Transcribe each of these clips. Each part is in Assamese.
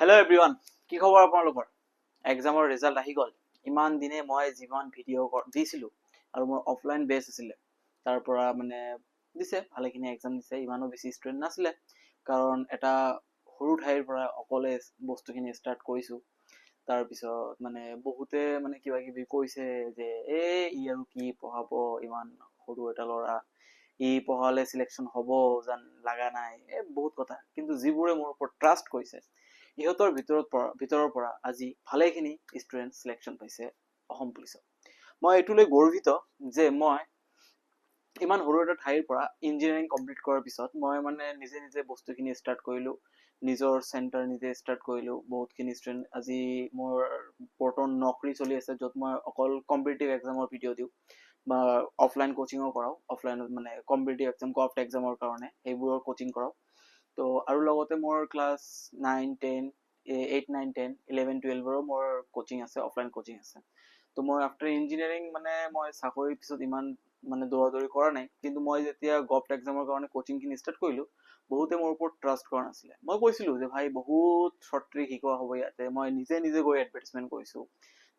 হেল্ল' এভৰিৱান, কি খবৰ আপোনালোকৰ? এক্সামৰ ৰিজাল্ট আহি গ'ল। ইমান দিনে মই যিমান ভিডিঅ' দিছিলোঁ আৰু মোৰ অফলাইন বেচ আছিলে, তাৰ পৰা মানে দিছে ভালেখিনি এক্সাম দিছে। ইমানো বেছি ষ্টুডেণ্ট নাছিলে, কাৰণ এটা সৰু ঠাইৰ পৰা অকলে বস্তুখিনি ষ্টাৰ্ট কৰিছোঁ। তাৰপিছত মানে বহুতে মানে কিবা কিবি কৈছে যে ই আৰু কি পঢ়াব, ইমান সৰু এটা ল'ৰা, ই পঢ়ালে চিলেকশ্যন হ'ব যেন লগা নাই, বহুত কথা। কিন্তু যিবোৰে মোৰ ওপৰত ট্ৰাষ্ট কৰিছে, ইহঁতৰ ভিতৰৰ পৰা আজি ভালেখিনি ষ্টুডেণ্ট চিলেকশ্যন পাইছে অসম পুলিচত। মই এইটো লৈ গৰ্বিত যে মই ইমান সৰু এটা ঠাইৰ পৰা ইঞ্জিনিয়াৰিং কমপ্লিট কৰাৰ পিছত মই মানে নিজে বস্তুখিনি ষ্টাৰ্ট কৰিলোঁ, নিজৰ চেণ্টাৰ নিজে ষ্টাৰ্ট কৰিলোঁ। বহুতখিনি ষ্টুডেণ্ট আজি মোৰ বৰ্তমান নকৰি চলি আছে, য'ত মই অকল কম্পিটিটিভ এক্সামৰ ভিডিঅ' দিওঁ বা অফলাইন কোচিঙো কৰাওঁ। অফলাইনত মানে কম্পিটিটিভ এক্সাম, কফ্ট এক্সামৰ কাৰণে সেইবোৰৰ কোচিং কৰাওঁ। তো আৰু লগতে মোৰ ক্লাছ 9, 10, 8, 9, 10, 11, 12ৰো মোৰ কোচিং আছে, অফলাইন কোচিং আছে। তো মই আফটাৰ ইঞ্জিনিয়াৰিং মানে মই চাকৰিৰ পিছত ইমান মানে দৌৰা কৰা নাই, কিন্তু মই যেতিয়া গভট এক্সামৰ কাৰণে কোচিংখিনি ষ্টাৰ্ট কৰিলোঁ, বহুতে মোৰ ওপৰত ট্ৰাষ্ট কৰা নাছিলে। মই কৈছিলোঁ যে ভাই বহুত শ্বৰ্ট ট্ৰিক শিকোৱা হ'ব ইয়াতে, মই নিজে গৈ এডভাৰটাইজমেণ্ট কৰিছোঁ,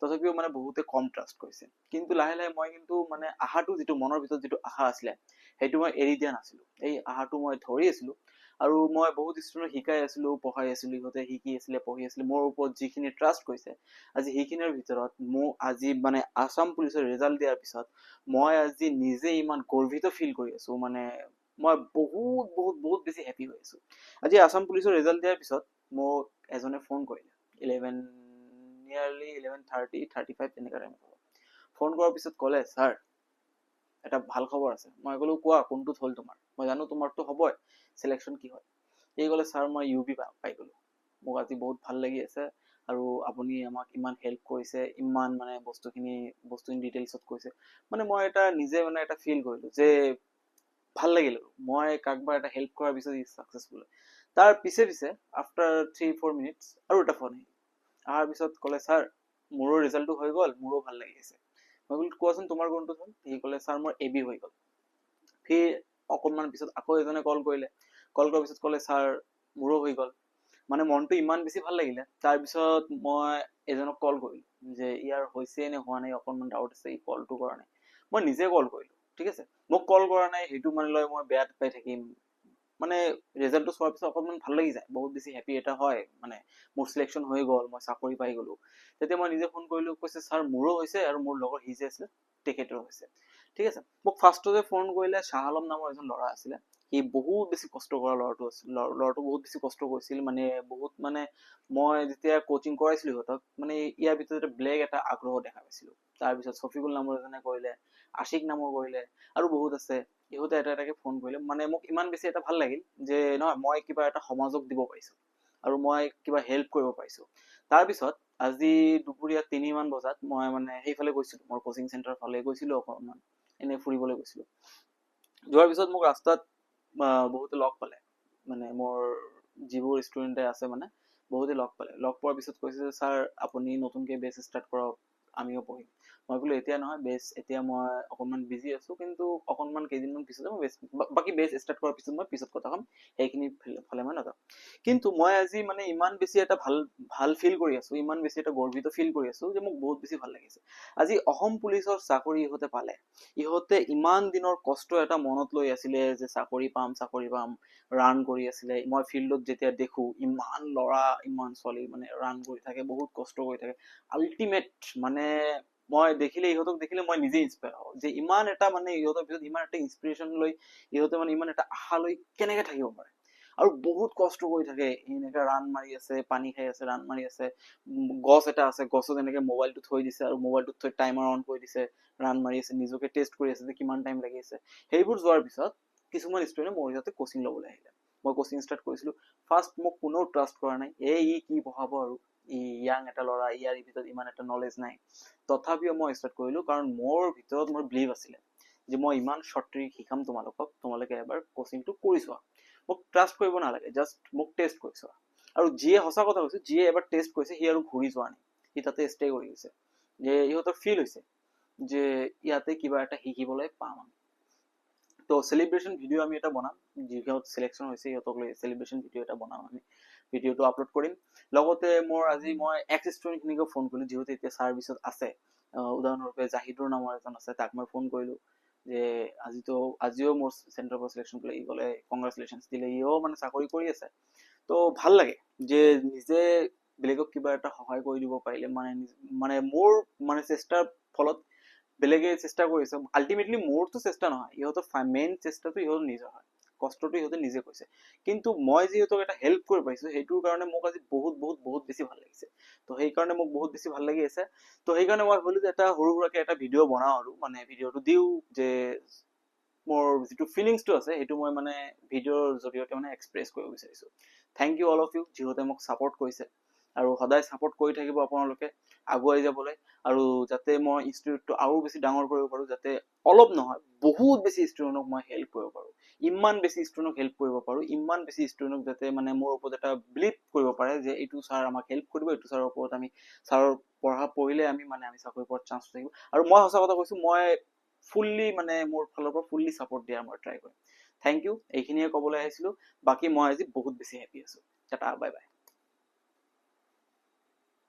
তথাপিও মানে বহুতে কম ট্ৰাষ্ট কৰিছে। কিন্তু লাহে মই কিন্তু মানে আশাটো, যিটো মনৰ ভিতৰত যিটো আশা আছিলে, সেইটো মই এৰি দিয়া নাছিলোঁ। এই আশাটো মই ধৰি আছিলোঁ আৰু মই বহুত ষ্টুডেণ্টক শিকাই আছিলোঁ, পঢ়াই আছিলোঁ। সিহঁতে শিকি আছিলে, পঢ়ি আছিলে। মোৰ ওপৰত যিখিনি ট্ৰাষ্ট কৰিছে, আজি সেইখিনিৰ ভিতৰত মোৰ আজি মানে আছাম পুলিচৰ ৰিজাল্ট দিয়াৰ পিছত মই আজি নিজে ইমান গৰ্বিত ফিল কৰি আছোঁ। মানে মই বহুত বেছি হেপী হৈ আছোঁ। আজি আছাম পুলিচৰ ৰিজাল্ট দিয়াৰ পিছত মোক এজনে ফোন কৰিলে, নিয়াৰলি 11:30, 35 তেনেকুৱা টাইমত হ'ব। ফোন কৰাৰ পিছত ক'লে, ছাৰ এটা ভাল খবৰ আছে। মই ক'লো, কোৱা, কোনটোত হ'ল তোমাৰ? মই জানো তোমাৰতো হ'বই, চিলেকশ্যন কি হয়? এই ক'লে, ছাৰ মই UB পাই গ'লো। মোক আজি বহুত ভাল লাগি আছে, আৰু আপুনি আমাক ইমান হেল্প কৰিছে, ইমান মানে বস্তুখিনি ডিটেইলছত কৈছে। মানে মই এটা নিজে মানে এটা ফিল কৰিলোঁ যে ভাল লাগিল। মই কাকবাৰ এটা হেল্প কৰাৰ পিছত ই ছাকচেছফুল। তাৰ পিছে আফটাৰ 3-4 মিনিটছ আৰু এটা ফোন আহিল। অহাৰ পিছত ক'লে, ছাৰ মোৰো ৰিজাল্টটো হৈ গ'ল, মোৰো ভাল লাগি আছে। মই বোলো, কোৱাচোন তোমাৰ কোনটো হ'ল? সি ক'লে, ছাৰ মোৰ AB হৈ গ'ল। সি অকণমান পিছত আকৌ এজনে কল কৰিলে। কল কৰাৰ পিছত ক'লে, ছাৰ মোৰো হৈ গ'ল। মানে মনটো ইমান বেছি ভাল লাগিলে। তাৰপিছত মই এজনক কল কৰিলোঁ যে ইয়াৰ হৈছে নে হোৱা নাই, অকণমান ডাউট আছে, ই কলটো কৰা নাই। মই নিজে কল কৰিলোঁ, ঠিক আছে? মোক কল কৰা নাই সেইটো মানে লৈ মই বেয়া পাই থাকিম? মানে ৰিজাল্টটো চোৱাৰ পিছত অকণমান ভাল লাগি যায়, বহুত বেছি হেপী এটা হয়। মানে মোৰ চিলেকশ্যন হৈ গ'ল, মই চাকৰি পাই গ'লোঁ। তেতিয়া মই নিজে ফোন কৰিলোঁ, কৈছে, ছাৰ মোৰো হৈছে আৰু মোৰ লগৰ সি যে আছিলে তেখেতৰো হৈছে। ঠিক আছে? মোক ফাৰ্ষ্টতে ফোন কৰিলে শ্বাহ আলম নামৰ এজন ল'ৰা আছিলে। সি বহুত বেছি কষ্ট কৰা ল'ৰাটো আছিল। ল'ৰাটো বহুত বেছি কষ্ট কৰিছিল। মানে মই যেতিয়া কোচিং কৰাইছিলোঁ সিহঁতক, মানে ইয়াৰ ভিতৰত ব্লেক এটা আগ্ৰহ দেখা পাইছিলোঁ। তাৰপিছত ছফিকুল নামৰ এজনে কৰিলে, আশিক নামৰ কৰিলে, আৰু বহুত আছে। ইহঁতে এটাকে ফোন কৰিলে। মানে মোক ইমান বেছি এটা ভাল লাগিল যে নহয়, মই কিবা এটা সমাজক দিব পাৰিছোঁ আৰু মই কিবা হেল্প কৰিব পাৰিছোঁ। তাৰপিছত আজি দুপৰীয়া 3 মান বজাত মই মানে সেইফালে গৈছিলোঁ, মোৰ কোচিং চেণ্টাৰ ফালে গৈছিলোঁ, অকণমান এনেই ফুৰিবলৈ গৈছিলোঁ। যোৱাৰ পিছত মোক ৰাস্তাত বহুতে লগ পালে, মানে মোৰ যিবোৰ ষ্টুডেণ্টে আছে, মানে বহুতে লগ পালে। লগ পোৱাৰ পিছত কৈছে যে, ছাৰ আপুনি নতুনকৈ বেচ ষ্টাৰ্ট কৰক, আমিও পঢ়িম। মই বোলো, এতিয়া নহয়, এতিয়া মই অকণমান বিজি আছোঁ, কিন্তু অকণমান কেইদিনমান পিছতে মই বাকী বেচ ষ্টাৰ্ট কৰাৰ পিছত মই পিছত কথা ক'ম, সেইখিনি ফালে মই নাযাওঁ। কিন্তু মই আজি মানে ইমান বেছি এটা ভাল ফিল কৰি আছোঁ, ইমান বেছি এটা গৰ্বিত ফিল কৰি আছোঁ যে মোক বহুত বেছি ভাল লাগিছে। আজি অসম পুলিচৰ চাকৰি ইহঁতে পালে। ইহঁতে ইমান দিনৰ কষ্ট এটা মনত লৈ আছিলে যে চাকৰি পাম, ৰান কৰি আছিলে। মই ফিল্ডত যেতিয়া দেখো, ইমান ল'ৰা, ইমান ছোৱালী মানে ৰান কৰি থাকে, বহুত কষ্ট কৰি থাকে। আল্টিমেট মানে মই ইহঁতক দেখিলে মই নিজে ইনস্পায়াৰ হওঁ যে ইমান এটা মানে ইহঁতৰ পিছত ইমান এটা ইনস্পিৰেশ্যন লৈ ইহঁতে মানে ইমান এটা আশা লৈ কেনেকে থাকিব পাৰে। আৰু বহুত কষ্ট কৰি থাকে, এনেকে ৰান মাৰি আছে, পানী খাই আছে, ৰান মাৰি আছে। গছ এটা আছে, গছত এনেকে মোবাইলটো থৈ দিছে আৰু মোবাইলটোত থৈ টাইমাৰ অন কৰি দিছে, ৰান মাৰি আছে, নিজকে টেষ্ট কৰি আছে যে কিমান টাইম লাগি আছে। সেইবোৰ যোৱাৰ পিছত কিছুমান ষ্টুডেণ্টে মোৰ ইয়াতে কোচিং ল'বলৈ আহিলে। মই কোচিং ষ্টাৰ্ট কৰিছিলোঁ। ফাৰ্ষ্ট মোক কোনেও ট্ৰাষ্ট কৰা নাই, ই কি পঢ়াব, আৰু ইয়াং এটা ল'ৰা, ইয়াৰ ভিতৰত ইমান এটা নলেজ নাই। তথাপিও মই ষ্টাৰ্ট কৰিলোঁ, কাৰণ মোৰ ভিতৰত মোৰ বিলিভ আছিলে যে মই ইমান শ্বৰ্ট ট্ৰিক শিকাম তোমালোকক, তোমালোকে এবাৰ কোচিংটো কৰি চোৱা। মোক ট্ৰাষ্ট কৰিব নালাগে, জাষ্ট মোক টেষ্ট কৰি চোৱা। আৰু যিয়ে সঁচা কথা কৈছে, যিয়ে এবাৰ টেষ্ট কৰিছে সি আৰু ঘূৰি যোৱা নাই, সি তাতে ষ্টে কৰি গৈছে। যে ইহঁতৰ ফিল হৈছে যে ইয়াতে কিবা এটা শিকিবলৈ পাম আমি। তো সেলিব্রেশন ভিডিও আমি এটা বনাম, যিহত সিলেকশ্যন হৈছে সিহঁতক লৈ সেলিব্রেশন ভিডিও এটা বনাম, আমি ভিডিওটো আপলোড কৰিম। লগতে মোৰ আজি মই এক্স ষ্টুডেণ্টখিনিকো ফোন কৰিলোঁ, যিহেতু এতিয়া ছাৰ্ভিচত আছে। উদাহৰণস্বৰূপে জাহিদুৰ নামৰ এজন আছে, তাক মই ফোন কৰিলোঁ যে আজিও মোৰ চেণ্টাৰৰ পৰা চিলেকশ্যন কৰিলে, ই ক'লে কংগ্ৰেচুলেশ্যন দিলে, ইও মানে চাকৰি কৰি আছে। তো ভাল লাগে যে নিজে বেলেগক কিবা এটা সহায় কৰি দিব পাৰিলে, মানে মোৰ মানে চেষ্টাৰ ফলত বেলেগে চেষ্টা কৰিছে। আল্টিমেটলি মোৰতো চেষ্টা নহয়, ইহঁতৰ মেইন চেষ্টাটো ইহঁতৰ নিজৰ হয়, কষ্টটো ইহঁতে নিজে কৰিছে। কিন্তু মই যিহেতুক এটা হেল্প কৰিব পাৰিছো, সেইটোৰ কাৰণে মোক আজি বহুত বহুত বহুত বেছি ভাল লাগিছে। তো সেইকাৰণে মোক বহুত বেছি ভাল লাগি আছে। তো সেইকাৰণে মই ভাবিলো যে এটা সৰু সুৰাকে এটা ভিডিঅ' বনাওঁ আৰু মানে ভিডিঅ'টো দিওঁ, যে মোৰ যিটো ফিলিংছটো আছে সেইটো মই মানে ভিডিঅ'ৰ জৰিয়তে মানে এক্সপ্ৰেছ কৰিব বিচাৰিছো। Thank you all of you, যিহেতু মোক ছাপোৰ্ট কৰিছে আৰু সদায় ছাপোৰ্ট কৰি থাকিব আপোনালোকে আগুৱাই যাবলৈ, আৰু যাতে মই ইনষ্টিটিউটটো আৰু বেছি ডাঙৰ কৰিব পাৰোঁ, যাতে অলপ নহয় বহুত বেছি ষ্টুডেণ্টক মই হেল্প কৰিব পাৰোঁ, ইমান বেছি ষ্টুডেণ্টক হেল্প কৰিব পাৰোঁ, ইমান বেছি ষ্টুডেণ্টক যাতে মানে মোৰ ওপৰত এটা বিলিভ কৰিব পাৰে যে এইটো ছাৰ আমাক হেল্প কৰিব, এইটো ছাৰৰ ওপৰত আমি ছাৰৰ পঢ়িলে আমি চাকৰি পোৱাৰ চান্স থাকিব। আৰু মই সঁচা কথা কৈছোঁ, মই ফুল্লি মানে মোৰ ফালৰ পৰা ফুল্লি ছাপোৰ্ট দিয়াৰ মই ট্ৰাই কৰিম। থেংক ইউ, এইখিনিয়ে ক'বলৈ আহিছিলোঁ। বাকী মই আজি বহুত বেছি হেপী আছোঁ। Tata, bye bye.